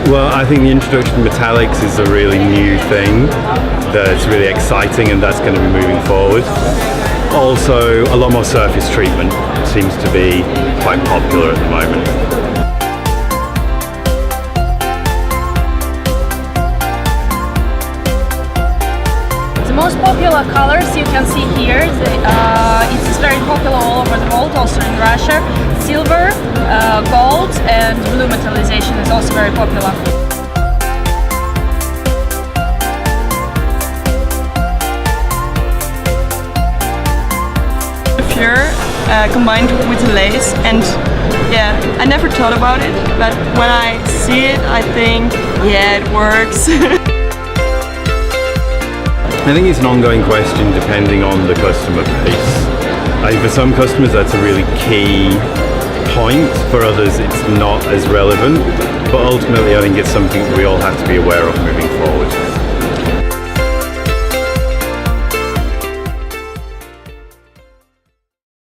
Well, I think the introduction of metallics is a really new thing that's really exciting, and that's going to be moving forward. Also, a lot more surface treatment seems to be quite popular at the moment. The most popular colors you can see here, it's very popular all over the world, also in Russia. Silver, gold and blue metallization is also very popular. Pure combined with lace, and yeah, I never thought about it, but when I see it I think, yeah, it works. I think it's an ongoing question depending on the customer base. For some customers that's a really key point, for others it's not as relevant, but ultimately I think it's something that we all have to be aware of moving forward.